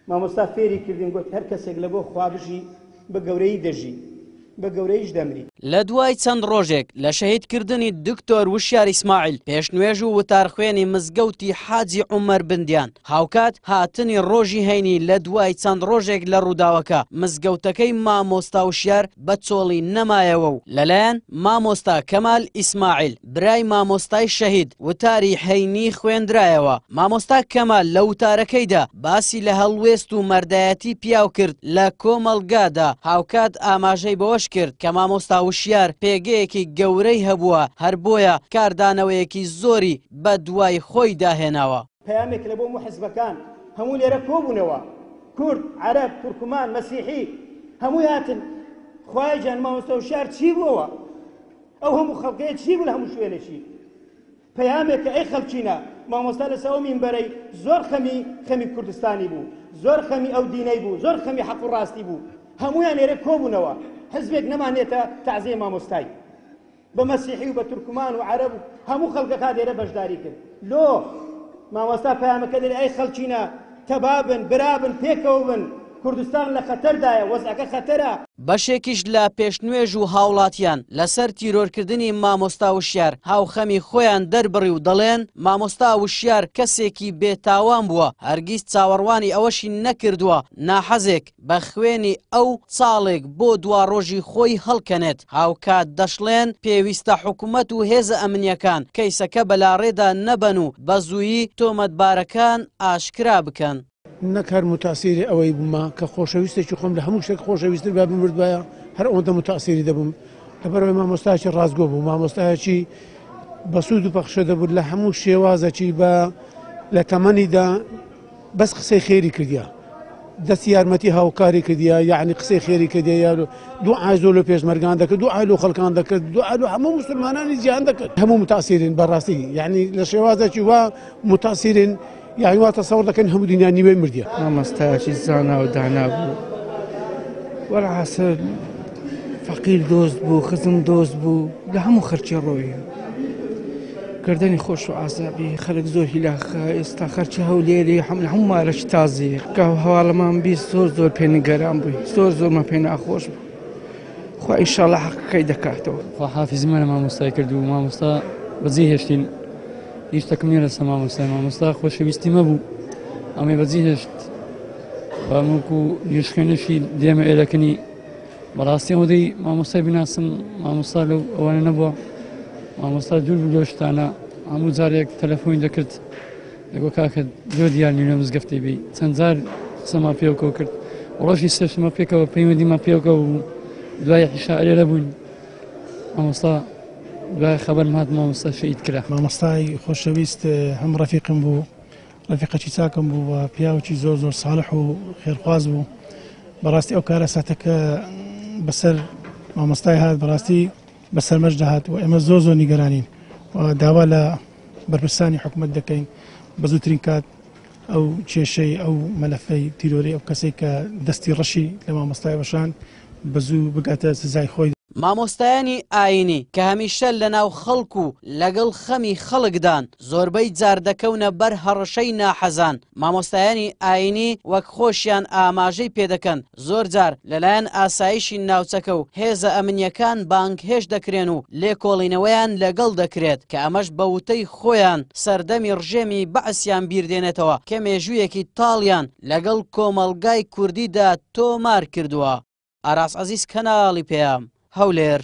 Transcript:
مامۆستا فێری کردین گوت هەر کەسێک لە بۆ خوابژی بە گەورەی دەژی بە گەورەیش دەمری. لە دوای چەند ڕۆژێک لە شەهیدکردنی دکتۆر وشیار ئیسماعیل پێشنوێژ و وتارخوێنی مزگەوتی حاجی عومەر بندیان هاوکات هاتنی ڕۆژی هەینی لە دوای چەند ڕۆژێک لە ڕووداوەکە مزگەوتەکەی مامۆستا وشیار بە چۆڵی نەمایەوە و لەلایەن مامۆستا کەمال ئیسماعیل برای مامۆستای شەهید وتاری هەینی خوێندرایەوە. مامۆستا کەمال لە وتارەکەیدا باسی لە هەڵوێست و مەردایەتی پیاو کرد لە کۆمەڵگادا هاوکات ئاماژەی بەوەش کرد کە مامۆستا وشیار پێگەیەکی گەورەی هەبووە هەر بۆیە کاردانەوەیەکی زۆری بە دوای خۆی داهێناوە. پەیامێک لە بۆ حزبەکان هەموو لێرە کۆبوونەوە کورد عەرەب تورکمان مەسیحی هەمووی هاتن خوای جان مامۆستا وشیار چی بووەوە ئەو هەموو خەڵکەیە چی بوو لە هەموو شوێنێکی پەیامێک کە ئەی خەڵکینە مامۆستا لەسەر ئەو مینبەرەی زۆر خەمی کوردستانی بوو زۆر خەمی ئەو دینەی بوو زۆر خەمی حەق و ڕاستی بوو هەمویان لێرە کۆبوونەوە حزبێک نەمانێتە تەعزیە مامۆستای بە مەسیحی و بە تورکمان و عەرەب و هەموو خەڵکەکە لێرە بەشداری کرد. لۆ مامۆستا پەیامەکە دەڵێ ئەی خەڵکینە تەبابن برابن پێکەوە بن کوردستان لە خەتەردایە وەزعەکە خەتەرە. بەشێکیش لە پێشنوێژ و هاوڵاتیان لەسەر تیرۆرکردنی مامۆستا وشیار هاوخەمی خۆیان دەربڕی و دەڵێن مامۆستا وشیار کەسێکی بێتاوان بووە هەرگیز چاوەڕوانی ئەوەشی نەکردووە ناحەزێک بە خوێنی ئەو چاڵێک بۆ دوا ڕۆژی خۆی هەڵکەنێت. هاوکات دەشڵێن پێویستە حکوومەت و هێزە ئەمنیەکان کەیسەکە بەلاڕێدا نەبەن و بە زوویی تۆمەتبارەکان ئاشکرا بکەن. نەکار متاسیری ئەوەی بوومە کە خۆشەویستێکی خۆم لە هەموو شتێک خۆشەویستتر با بمردوایە هەر ئەوەندە متاسیری دەبووم لەبەرەوەی مامۆستایەکی ڕازگۆ بوو مامۆستایەکی بەسوود و پەخشە دەبوو لە هەموو شێوازەکی بە لە تەمەنیدا بەس قسەی خێری کردیا دەستی یارمەتی هاوکاری کردیا یعنی قسەی خێری کردیا یا دوعای زۆر لە پێشمەرگان دەکرد دوعای لە خەڵکان دەکرد دوعای لە هەموو موسڵمانانی جیهان دەکرد هەموو متاسیرین بەڕاستی یعنی لە شێوازێکی وا متاسیرین يعني واتصور لكن هم دنيا نيوي مرديا ما استاهل زانا ودعنا بو ولا حصل فقير دوست بو خزم دوست بو لهم خرجي روي كردني خوش وعصبي خلق زور هلاخ استخرج هوليلي هم ما رش تازي كهو حوالا ما بي زور بين قرام بو زور ما بين اخوش بو خو ان شاء الله حق كيدكاتو حافظ ما مستاكر دو ما مستا بزيهشتين هیچ تەکمیە لەسەر مامۆستا خۆشەویستی مەبوو ئەمێ بەجێهێشت وەکو نوێژخوێنەشی دێمە ئێرەکەنی بەڕاستی ئەوەدەی مامۆستای بیناسم مامۆستا لەو ئەوانە نەبووە مامۆستا دوور بوو لەو شتانە هەموو جارێک تەلەفۆنی دەکرد دەگوت کاکە زۆر دیارنی لە مزگەفتەی بێ چەند جار قسەمان پێوکەوە کرد ڕۆژی سێشەمە پێکەوە پەیوەندیمان پێوکەوە و دوای عیشا لێرە بووین مامۆستا لا خبر مهات مامۆستا شەهید کرا مامۆستای خۆشەویست هەم ڕەفیقم بوو ڕەفیقەکی چاکم بوو و پیاوێکی زۆر ساڵح و خێرخواز بوو بەڕاستی ئەو کارە ساتەکە بەسەر مامۆستای هات بەڕاستی بەسەرمەش دەهات و ئێمە زۆر نیگەرانین و داوا لە بەرپرسانی حکوومەت دەکەین بە زووترین کات ئەو کێشەی ئەو مەلەفەی تیرۆری ئەو کەسێک کە دەستی ڕەشی لە مامۆستای وەشان بەزوو بگاتە سزای خۆی. مامۆستایانی ئاینی کە هەمیشە لەناو خەڵک و لەگەڵ خەمی خەڵکدان زۆربەی جار دەکەونە بەر هەڕەشەی ناحەزان مامۆستایانی ئاینی وەک خۆشیان ئاماژەی پێدەکەن زۆر جار لەلایەن ئاسایشی ناوچەکە و هێزە ئەمنیەکان بانگهێش دەکرێن و لێکۆڵینەوەیان لەگەڵ دەکرێت کە ئەمەش بەوتەی خۆیان سەردەمی ڕژێمی بەعسیان بیردێنێتەوە کە مێژوویەکی تاڵیان لەگەڵ کۆمەڵگای کوردیدا تۆمار کردووە. ئاراس عەزیز کەناڵی پێام هەولێر.